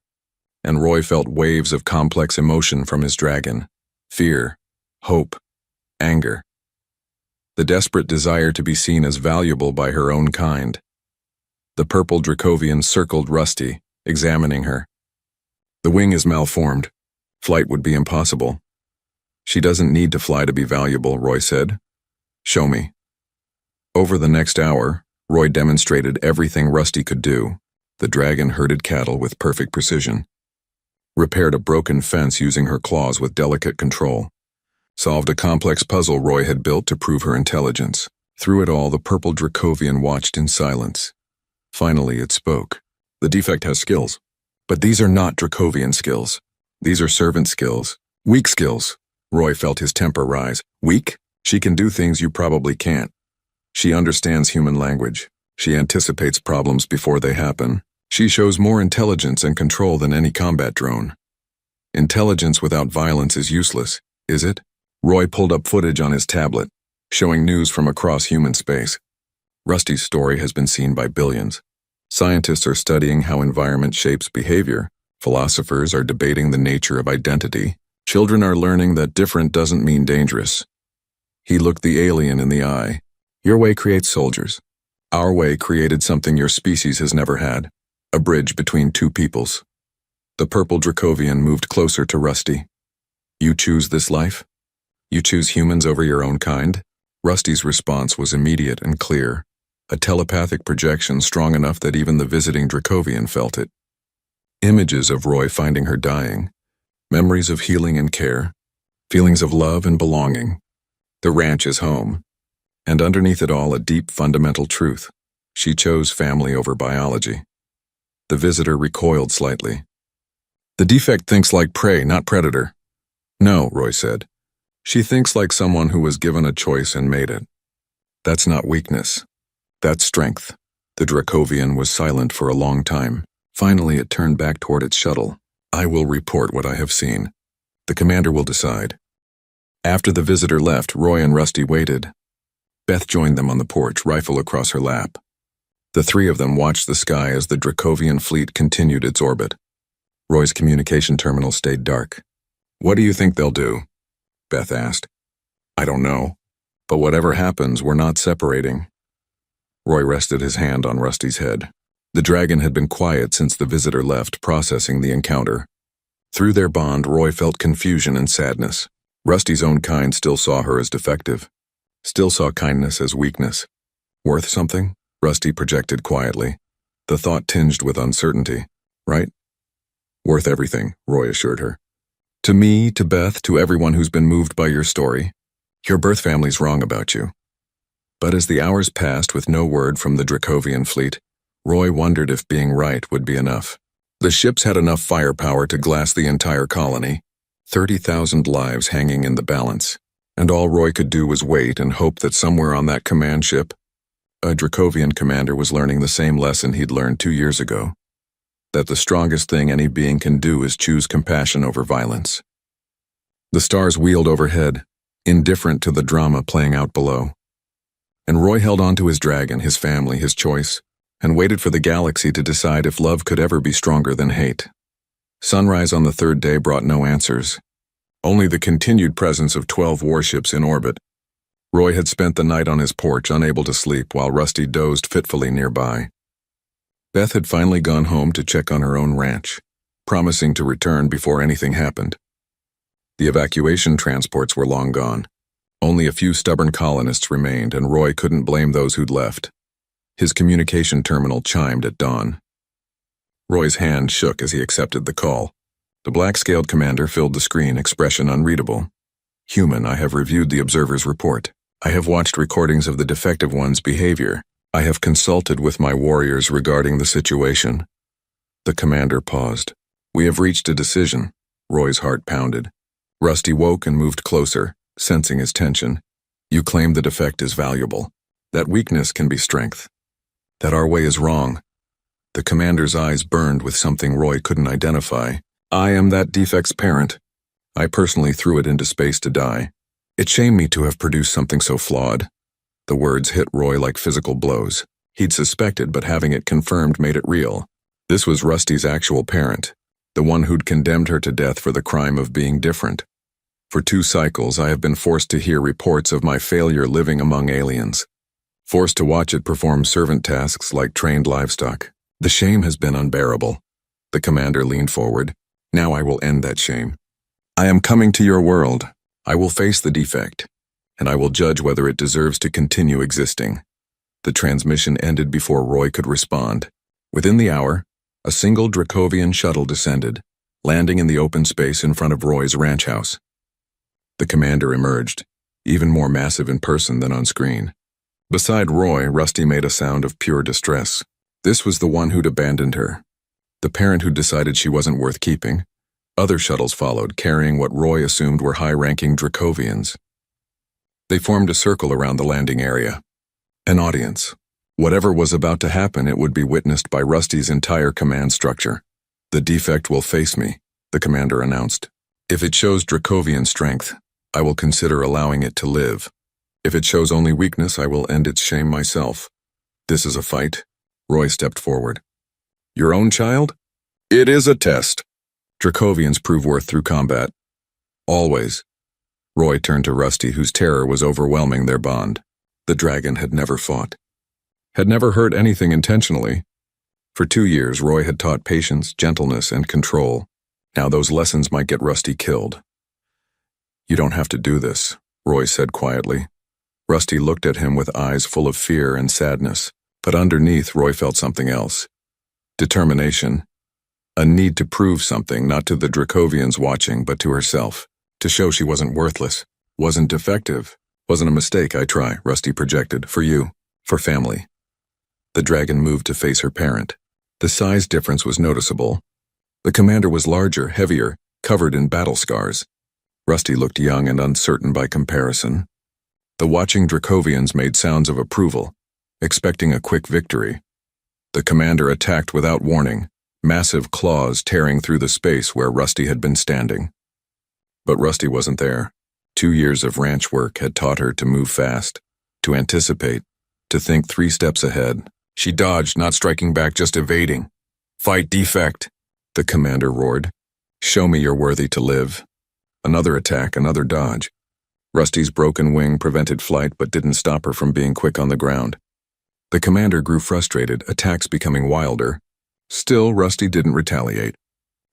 and Roy felt waves of complex emotion from his dragon: fear, hope, anger. The desperate desire to be seen as valuable by her own kind. The purple Dracovian circled Rusty, examining her. The wing is malformed. Flight would be impossible. She doesn't need to fly to be valuable, Roy said. Show me. Over the next hour, Roy demonstrated everything Rusty could do. The dragon herded cattle with perfect precision, repaired a broken fence using her claws with delicate control, solved a complex puzzle Roy had built to prove her intelligence. Through it all, the purple Dracovian watched in silence. Finally, it spoke. The defect has skills. But these are not Dracovian skills. These are servant skills. Weak skills. Roy felt his temper rise. Weak? She can do things you probably can't. She understands human language. She anticipates problems before they happen. She shows more intelligence and control than any combat drone. Intelligence without violence is useless, is it? Roy pulled up footage on his tablet, showing news from across human space. Rusty's story has been seen by billions. Scientists are studying how environment shapes behavior. Philosophers are debating the nature of identity. Children are learning that different doesn't mean dangerous. He looked the alien in the eye. Your way creates soldiers. Our way created something your species has never had. A bridge between two peoples. The purple Dracovian moved closer to Rusty. You choose this life? You choose humans over your own kind? Rusty's response was immediate and clear. A telepathic projection strong enough that even the visiting Dracovian felt it. Images of Roy finding her dying. Memories of healing and care. Feelings of love and belonging. The ranch is home. And underneath it all, a deep fundamental truth. She chose family over biology. The visitor recoiled slightly. The defect thinks like prey, not predator. No, Roy said. She thinks like someone who was given a choice and made it. That's not weakness. That's strength. The Dracovian was silent for a long time. Finally, it turned back toward its shuttle. I will report what I have seen. The commander will decide. After the visitor left, Roy and Rusty waited. Beth joined them on the porch, rifle across her lap. The three of them watched the sky as the Dracovian fleet continued its orbit. Roy's communication terminal stayed dark. What do you think they'll do? Beth asked. I don't know. But whatever happens, we're not separating. Roy rested his hand on Rusty's head. The dragon had been quiet since the visitor left, processing the encounter. Through their bond, Roy felt confusion and sadness. Rusty's own kind still saw her as defective. Still saw kindness as weakness. Worth something? Rusty projected quietly. The thought tinged with uncertainty. Right? Worth everything, Roy assured her. To me, to Beth, to everyone who's been moved by your story. Your birth family's wrong about you. But as the hours passed with no word from the Dracovian fleet, Roy wondered if being right would be enough. The ships had enough firepower to glass the entire colony, 30,000 lives hanging in the balance, and all Roy could do was wait and hope that somewhere on that command ship, a Dracovian commander was learning the same lesson he'd learned 2 years ago, that the strongest thing any being can do is choose compassion over violence. The stars wheeled overhead, indifferent to the drama playing out below. And Roy held on to his dragon, his family, his choice, and waited for the galaxy to decide if love could ever be stronger than hate. Sunrise on the third day brought no answers, only the continued presence of 12 warships in orbit. Roy had spent the night on his porch, unable to sleep, while Rusty dozed fitfully nearby. Beth had finally gone home to check on her own ranch, promising to return before anything happened. The evacuation transports were long gone. Only a few stubborn colonists remained, and Roy couldn't blame those who'd left. His communication terminal chimed at dawn. Roy's hand shook as he accepted the call. The black-scaled commander filled the screen, expression unreadable. Human, I have reviewed the observer's report. I have watched recordings of the defective one's behavior. I have consulted with my warriors regarding the situation. The commander paused. We have reached a decision. Roy's heart pounded. Rusty woke and moved closer, sensing his tension. You claim the defect is valuable. That weakness can be strength. That our way is wrong. The commander's eyes burned with something Roy couldn't identify. I am that defect's parent. I personally threw it into space to die. It shamed me to have produced something so flawed. The words hit Roy like physical blows. He'd suspected, but having it confirmed made it real. This was Rusty's actual parent, the one who'd condemned her to death for the crime of being different. For 2 cycles, I have been forced to hear reports of my failure living among aliens. Forced to watch it perform servant tasks like trained livestock. The shame has been unbearable. The commander leaned forward. Now I will end that shame. I am coming to your world. I will face the defect, and I will judge whether it deserves to continue existing. The transmission ended before Roy could respond. Within the hour, a single Dracovian shuttle descended, landing in the open space in front of Roy's ranch house. The commander emerged, even more massive in person than on screen. Beside Roy, Rusty made a sound of pure distress. This was the one who'd abandoned her. The parent who'd decided she wasn't worth keeping. Other shuttles followed, carrying what Roy assumed were high-ranking Dracovians. They formed a circle around the landing area. An audience. Whatever was about to happen, it would be witnessed by Rusty's entire command structure. The defect will face me, the commander announced. If it shows Dracovian strength, I will consider allowing it to live. If it shows only weakness, I will end its shame myself. This is a fight. Roy stepped forward. Your own child? It is a test. Dracovians prove worth through combat. Always. Roy turned to Rusty, whose terror was overwhelming their bond. The dragon had never fought. Had never hurt anything intentionally. For 2 years, Roy had taught patience, gentleness, and control. Now those lessons might get Rusty killed. You don't have to do this, Roy said quietly. Rusty looked at him with eyes full of fear and sadness, but underneath Roy felt something else. Determination. A need to prove something, not to the Dracovians watching, but to herself. To show she wasn't worthless, wasn't defective, wasn't a mistake. I try, Rusty projected, for you, for family. The dragon moved to face her parent. The size difference was noticeable. The commander was larger, heavier, covered in battle scars. Rusty looked young and uncertain by comparison. The watching Dracovians made sounds of approval, expecting a quick victory. The commander attacked without warning, massive claws tearing through the space where Rusty had been standing. But Rusty wasn't there. 2 years of ranch work had taught her to move fast, to anticipate, to think 3 steps ahead. She dodged, not striking back, just evading. Fight defect, the commander roared. Show me you're worthy to live. Another attack, another dodge. Rusty's broken wing prevented flight but didn't stop her from being quick on the ground. The commander grew frustrated, attacks becoming wilder. Still, Rusty didn't retaliate.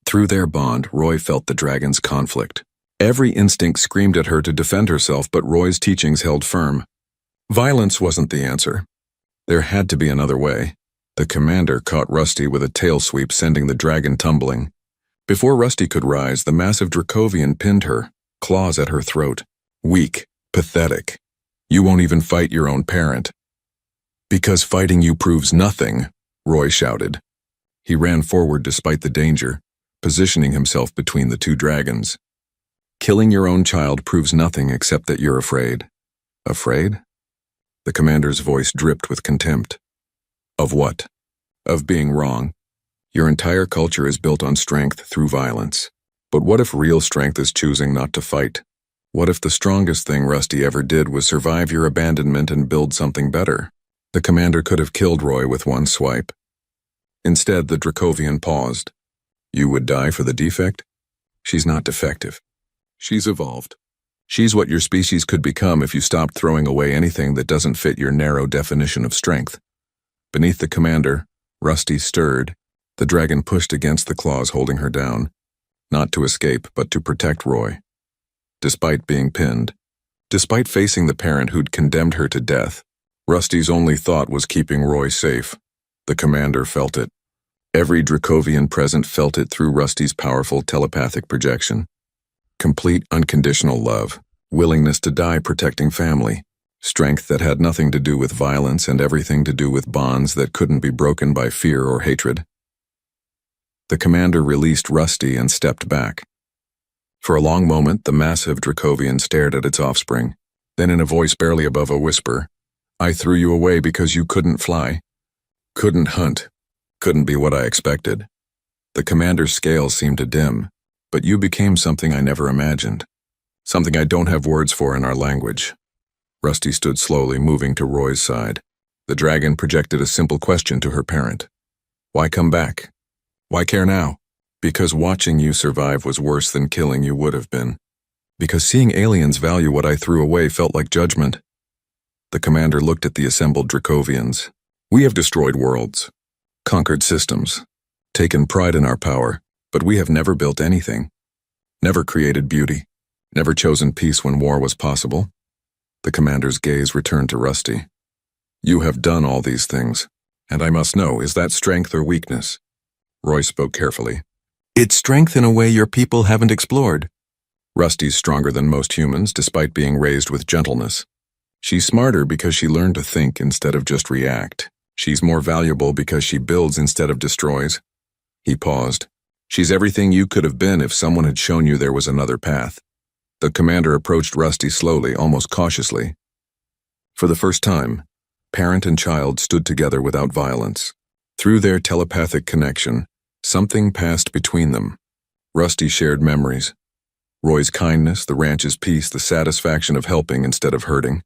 Through their bond, Roy felt the dragon's conflict. Every instinct screamed at her to defend herself, but Roy's teachings held firm. Violence wasn't the answer. There had to be another way. The commander caught Rusty with a tail sweep, sending the dragon tumbling. Before Rusty could rise, the massive Dracovian pinned her, claws at her throat. Weak, pathetic. You won't even fight your own parent. Because fighting you proves nothing, Roy shouted. He ran forward despite the danger, positioning himself between the 2 dragons. Killing your own child proves nothing except that you're afraid. Afraid? The commander's voice dripped with contempt. Of what? Of being wrong. Your entire culture is built on strength through violence. But what if real strength is choosing not to fight? What if the strongest thing Rusty ever did was survive your abandonment and build something better? The commander could have killed Roy with one swipe. Instead, the Dracovian paused. You would die for the defect? She's not defective. She's evolved. She's what your species could become if you stopped throwing away anything that doesn't fit your narrow definition of strength. Beneath the commander, Rusty stirred. The dragon pushed against the claws holding her down, not to escape, but to protect Roy. Despite being pinned, despite facing the parent who'd condemned her to death, Rusty's only thought was keeping Roy safe. The commander felt it. Every Dracovian present felt it through Rusty's powerful telepathic projection. Complete unconditional love, willingness to die protecting family, strength that had nothing to do with violence and everything to do with bonds that couldn't be broken by fear or hatred. The commander released Rusty and stepped back. For a long moment, the massive Dracovian stared at its offspring. Then in a voice barely above a whisper, I threw you away because you couldn't fly. Couldn't hunt. Couldn't be what I expected. The commander's scales seemed to dim, but you became something I never imagined. Something I don't have words for in our language. Rusty stood slowly, moving to Roy's side. The dragon projected a simple question to her parent. Why come back? Why care now? Because watching you survive was worse than killing you would have been. Because seeing aliens value what I threw away felt like judgment. The commander looked at the assembled Dracovians. We have destroyed worlds, conquered systems, taken pride in our power, but we have never built anything. Never created beauty, never chosen peace when war was possible. The commander's gaze returned to Rusty. You have done all these things, and I must know, is that strength or weakness? Roy spoke carefully. It's strength in a way your people haven't explored. Rusty's stronger than most humans, despite being raised with gentleness. She's smarter because she learned to think instead of just react. She's more valuable because she builds instead of destroys. He paused. She's everything you could have been if someone had shown you there was another path. The commander approached Rusty slowly, almost cautiously. For the first time, parent and child stood together without violence. Through their telepathic connection, something passed between them. Rusty shared memories. Roy's kindness, the ranch's peace, the satisfaction of helping instead of hurting.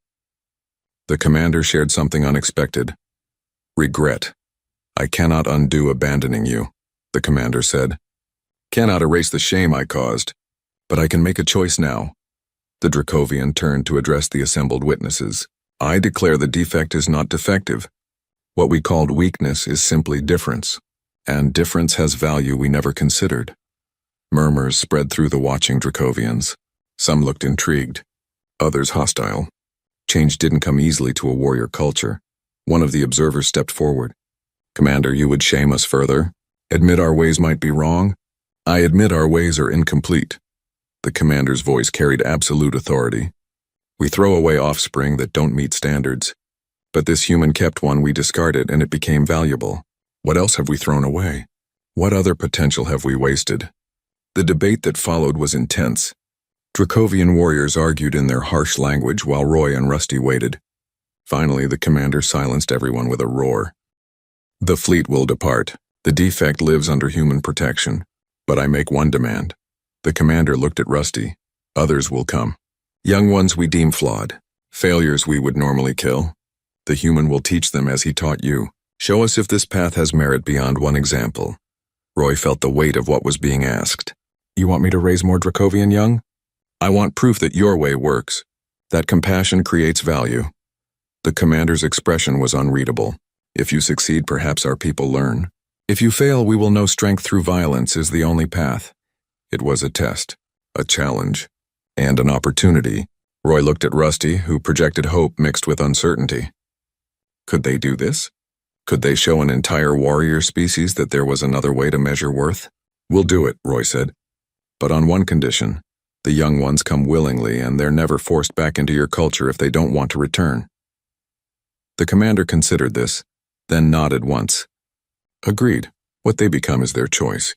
The commander shared something unexpected. Regret. I cannot undo abandoning you, the commander said. Cannot erase the shame I caused, but I can make a choice now. The Dracovian turned to address the assembled witnesses. I declare the defect is not defective. What we called weakness is simply difference, and difference has value we never considered. Murmurs spread through the watching Dracovians. Some looked intrigued, others hostile. Change didn't come easily to a warrior culture. One of the observers stepped forward. Commander, you would shame us further? Admit our ways might be wrong? I admit our ways are incomplete. The commander's voice carried absolute authority. We throw away offspring that don't meet standards. But this human kept one we discarded and it became valuable. What else have we thrown away? What other potential have we wasted? The debate that followed was intense. Dracovian warriors argued in their harsh language while Roy and Rusty waited. Finally, the commander silenced everyone with a roar. The fleet will depart. The defect lives under human protection. But I make one demand. The commander looked at Rusty. Others will come. Young ones we deem flawed. Failures we would normally kill. The human will teach them as he taught you. Show us if this path has merit beyond one example. Roy felt the weight of what was being asked. You want me to raise more Dracovian young? I want proof that your way works. That compassion creates value. The commander's expression was unreadable. If you succeed, perhaps our people learn. If you fail, we will know strength through violence is the only path. It was a test, a challenge, and an opportunity. Roy looked at Rusty, who projected hope mixed with uncertainty. Could they do this? Could they show an entire warrior species that there was another way to measure worth? We'll do it, Roy said. But on one condition. The young ones come willingly and they're never forced back into your culture if they don't want to return. The commander considered this, then nodded once. Agreed. What they become is their choice,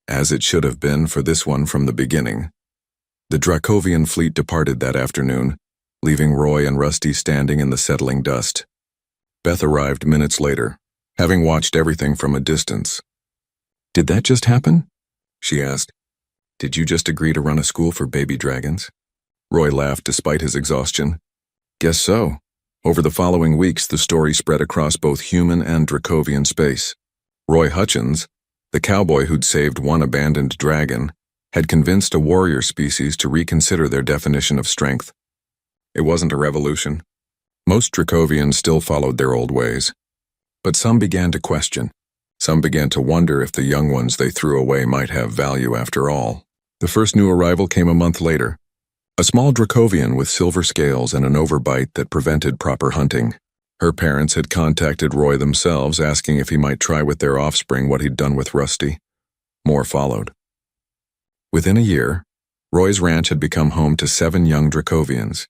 as it should have been for this one from the beginning. The Dracovian fleet departed that afternoon, leaving Roy and Rusty standing in the settling dust. Beth arrived minutes later, having watched everything from a distance. Did that just happen? She asked. Did you just agree to run a school for baby dragons? Roy laughed despite his exhaustion. Guess so. Over the following weeks, the story spread across both human and Dracovian space. Roy Hutchins, the cowboy who'd saved one abandoned dragon, had convinced a warrior species to reconsider their definition of strength. It wasn't a revolution. Most Dracovians still followed their old ways. But some began to question. Some began to wonder if the young ones they threw away might have value after all. The first new arrival came a month later. A small Dracovian with silver scales and an overbite that prevented proper hunting. Her parents had contacted Roy themselves, asking if he might try with their offspring what he'd done with Rusty. More followed. Within a year, Roy's ranch had become home to 7 young Dracovians,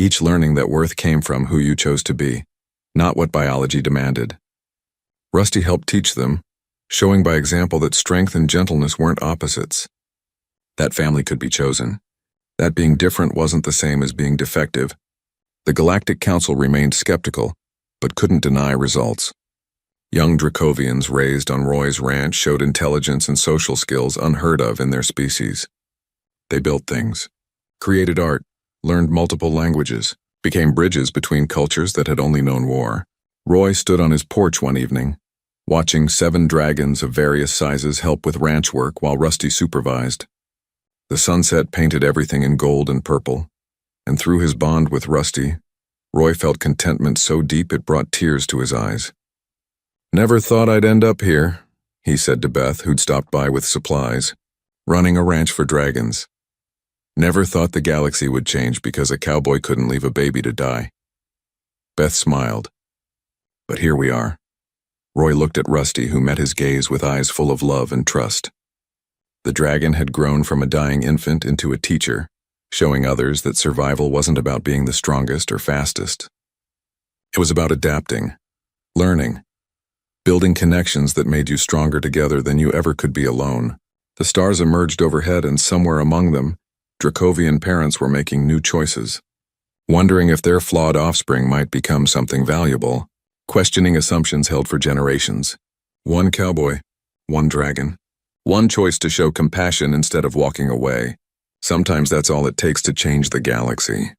each learning that worth came from who you chose to be, not what biology demanded. Rusty helped teach them, showing by example that strength and gentleness weren't opposites. That family could be chosen. That being different wasn't the same as being defective. The Galactic Council remained skeptical, but couldn't deny results. Young Dracovians raised on Roy's ranch showed intelligence and social skills unheard of in their species. They built things, created art, learned multiple languages, became bridges between cultures that had only known war. Roy stood on his porch one evening, watching 7 dragons of various sizes help with ranch work while Rusty supervised. The sunset painted everything in gold and purple, and through his bond with Rusty, Roy felt contentment so deep it brought tears to his eyes. "Never thought I'd end up here," he said to Beth, who'd stopped by with supplies, "running a ranch for dragons. Never thought the galaxy would change because a cowboy couldn't leave a baby to die." Beth smiled. "But here we are." Roy looked at Rusty, who met his gaze with eyes full of love and trust. The dragon had grown from a dying infant into a teacher, showing others that survival wasn't about being the strongest or fastest. It was about adapting, learning, building connections that made you stronger together than you ever could be alone. The stars emerged overhead, and somewhere among them, Dracovian parents were making new choices, wondering if their flawed offspring might become something valuable, questioning assumptions held for generations. One cowboy, one dragon, one choice to show compassion instead of walking away. Sometimes that's all it takes to change the galaxy.